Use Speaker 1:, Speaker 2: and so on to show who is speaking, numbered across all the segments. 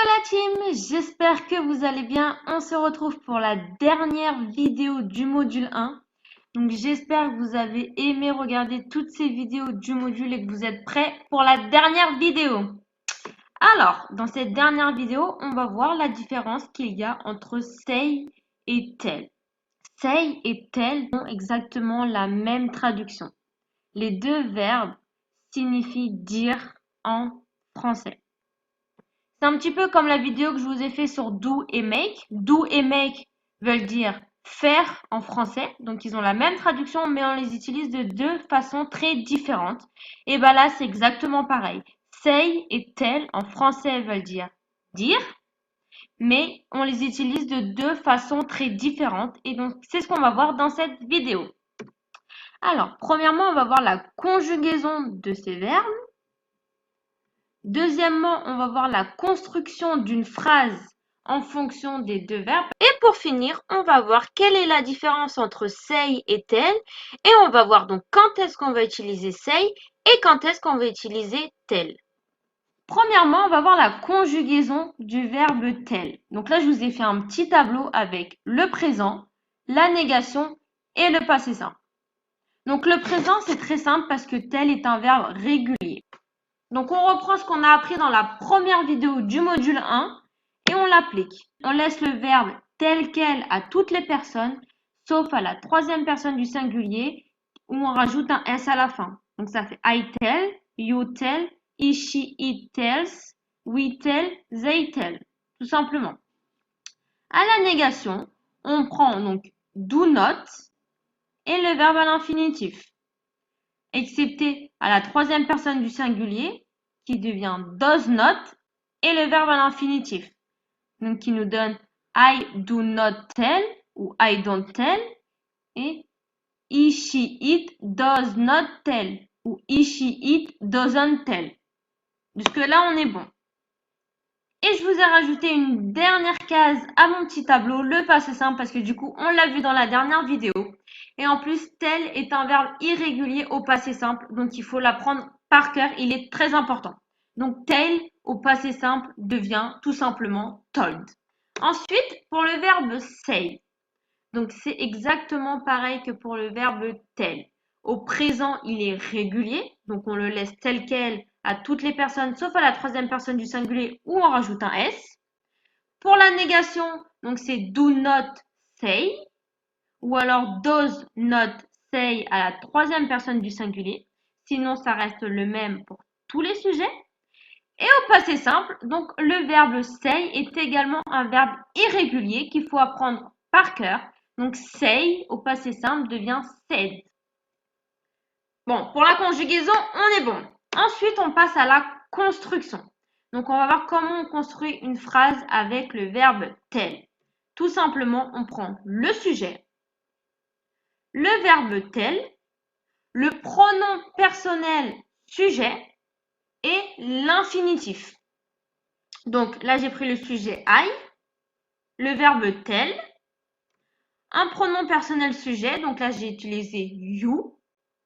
Speaker 1: la team, j'espère que vous allez bien. On se retrouve pour la dernière vidéo du module 1. Donc j'espère que vous avez aimé regarder toutes ces vidéos du module et que vous êtes prêts pour la dernière vidéo. Alors, dans cette dernière vidéo, on va voir la différence qu'il y a entre say et tell. Say et tell ont exactement la même traduction. Les deux verbes signifient dire en français. C'est un petit peu comme la vidéo que je vous ai fait sur do et make. Do et make veulent dire faire en français. Donc, ils ont la même traduction, mais on les utilise de deux façons très différentes. Et bien là, c'est exactement pareil. Say et tell en français veulent dire dire, mais on les utilise de deux façons très différentes. Et donc, c'est ce qu'on va voir dans cette vidéo. Alors, premièrement, on va voir la conjugaison de ces verbes. Deuxièmement, on va voir la construction d'une phrase en fonction des deux verbes. Et pour finir, on va voir quelle est la différence entre say et tell. Et on va voir donc quand est-ce qu'on va utiliser say et quand est-ce qu'on va utiliser tell. Premièrement, on va voir la conjugaison du verbe tell. Donc là, je vous ai fait un petit tableau avec le présent, la négation et le passé simple. Donc le présent, c'est très simple parce que tell est un verbe régulier. Donc, on reprend ce qu'on a appris dans la première vidéo du module 1 et on l'applique. On laisse le verbe tel quel à toutes les personnes, sauf à la troisième personne du singulier où on rajoute un S à la fin. Donc, ça fait I tell, you tell, he, she, it tells, we tell, they tell. Tout simplement. À la négation, on prend donc do not et le verbe à l'infinitif, excepté à la troisième personne du singulier qui devient does not et le verbe à l'infinitif. Donc qui nous donne I do not tell ou I don't tell et he, she, it does not tell ou he, she, it doesn't tell. Jusque là on est bon. Et je vous ai rajouté une dernière case à mon petit tableau, le passé simple, parce que du coup on l'a vu dans la dernière vidéo. Et en plus, tell est un verbe irrégulier au passé simple, donc il faut l'apprendre par cœur, il est très important. Donc tell au passé simple devient tout simplement told. Ensuite, pour le verbe say, donc c'est exactement pareil que pour le verbe tell. Au présent, il est régulier, donc on le laisse tel quel à toutes les personnes, sauf à la troisième personne du singulier où on rajoute un S. Pour la négation, donc c'est do not say, ou alors does not say à la troisième personne du singulier. Sinon, ça reste le même pour tous les sujets. Et au passé simple, donc le verbe say est également un verbe irrégulier qu'il faut apprendre par cœur. Donc say au passé simple devient said. Bon, pour la conjugaison, on est bon. Ensuite, on passe à la construction. Donc, on va voir comment on construit une phrase avec le verbe tell. Tout simplement, on prend le sujet, le verbe tell, le pronom personnel sujet et l'infinitif. Donc là, j'ai pris le sujet I, le verbe tell, un pronom personnel sujet, donc là, j'ai utilisé you,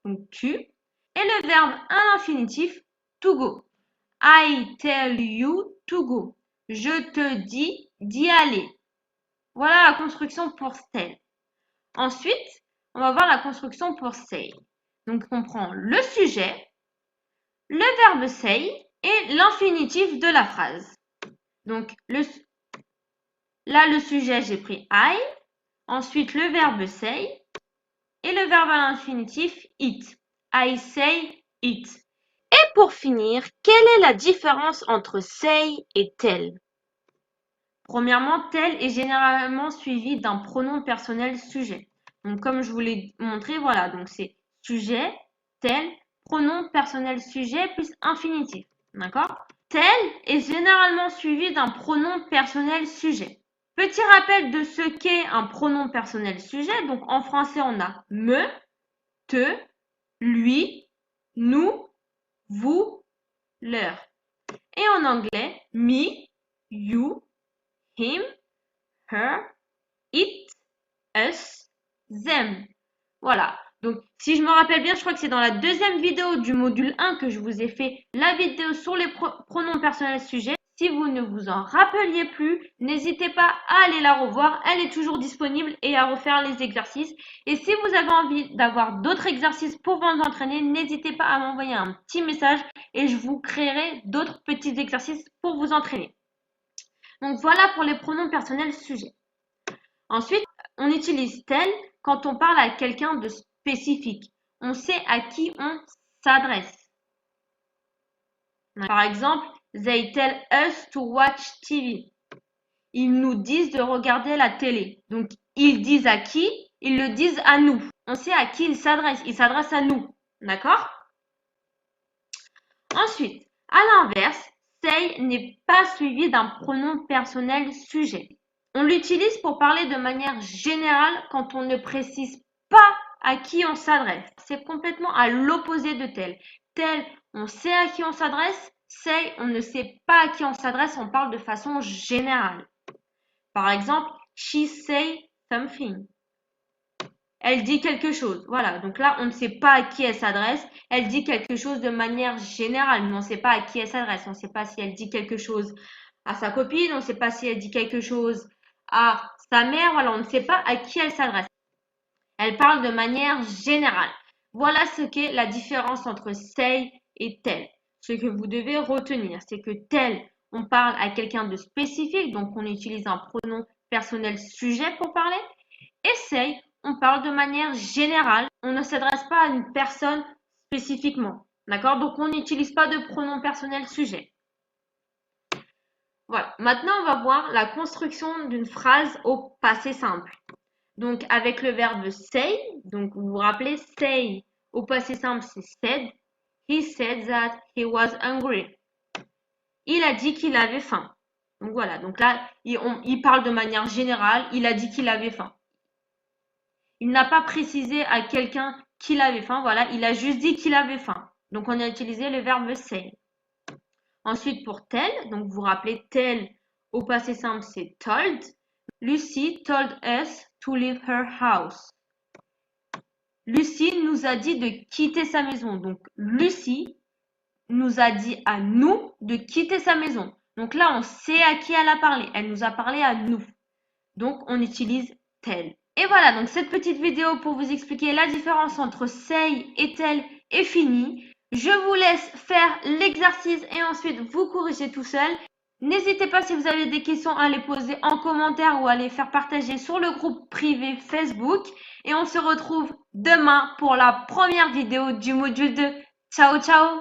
Speaker 1: donc tu, et le verbe à l'infinitif to go. I tell you to go. Je te dis d'y aller. Voilà la construction pour tell. Ensuite, on va voir la construction pour say. Donc, on prend le sujet, le verbe say et l'infinitif de la phrase. Donc, là, le sujet, j'ai pris I. Ensuite, le verbe say et le verbe à l'infinitif it. I say it. Et pour finir, quelle est la différence entre say et tell? Premièrement, tell est généralement suivi d'un pronom personnel sujet. Donc, comme je vous l'ai montré, voilà, donc c'est sujet, tell, pronom personnel sujet plus infinitif. D'accord? Tell est généralement suivi d'un pronom personnel sujet. Petit rappel de ce qu'est un pronom personnel sujet. Donc, en français, on a me, te, lui, nous, vous, leur. Et en anglais, me, you, him, her, it, us, them. Voilà. Donc, si je me rappelle bien, je crois que c'est dans la deuxième vidéo du module 1 que je vous ai fait la vidéo sur les pronoms personnels sujets. Si vous ne vous en rappeliez plus, n'hésitez pas à aller la revoir. Elle est toujours disponible et à refaire les exercices. Et si vous avez envie d'avoir d'autres exercices pour vous entraîner, n'hésitez pas à m'envoyer un petit message et je vous créerai d'autres petits exercices pour vous entraîner. Donc voilà pour les pronoms personnels sujets. Ensuite, on utilise tel quand on parle à quelqu'un de spécifique. On sait à qui on s'adresse. Par exemple, they tell us to watch TV. Ils nous disent de regarder la télé. Donc, ils disent à qui? Ils le disent à nous. On sait à qui ils s'adressent. Ils s'adressent à nous. D'accord? Ensuite, à l'inverse, say n'est pas suivi d'un pronom personnel sujet. On l'utilise pour parler de manière générale quand on ne précise pas à qui on s'adresse. C'est complètement à l'opposé de tel. Tel, on sait à qui on s'adresse. Say, on ne sait pas à qui on s'adresse. On parle de façon générale. Par exemple, she say something. Elle dit quelque chose. Voilà, donc là, on ne sait pas à qui elle s'adresse. Elle dit quelque chose de manière générale, mais on ne sait pas à qui elle s'adresse. On ne sait pas si elle dit quelque chose à sa copine, on ne sait pas si elle dit quelque chose à sa mère. Voilà, on ne sait pas à qui elle s'adresse. Elle parle de manière générale. Voilà ce qu'est la différence entre say et tell. Ce que vous devez retenir, c'est que tell, on parle à quelqu'un de spécifique, donc on utilise un pronom personnel sujet pour parler. Et say, on parle de manière générale, on ne s'adresse pas à une personne spécifiquement. D'accord? Donc on n'utilise pas de pronom personnel sujet. Voilà. Maintenant, on va voir la construction d'une phrase au passé simple. Donc avec le verbe say, donc vous vous rappelez, say au passé simple c'est said. He said that he was hungry. Il a dit qu'il avait faim. Donc voilà, donc là, il parle de manière générale, il a dit qu'il avait faim. Il n'a pas précisé à quelqu'un qu'il avait faim, voilà, il a juste dit qu'il avait faim. Donc on a utilisé le verbe say. Ensuite pour tell, donc vous vous rappelez tell au passé simple c'est told. Lucy told us to leave her house. Lucie nous a dit de quitter sa maison. Donc Lucie nous a dit à nous de quitter sa maison. Donc là, on sait à qui elle a parlé. Elle nous a parlé à nous. Donc on utilise tell. Et voilà, donc cette petite vidéo pour vous expliquer la différence entre say et tell est finie. Je vous laisse faire l'exercice et ensuite vous corrigez tout seul. N'hésitez pas si vous avez des questions à les poser en commentaire ou à les faire partager sur le groupe privé Facebook. Et on se retrouve demain pour la première vidéo du module 2. Ciao, ciao!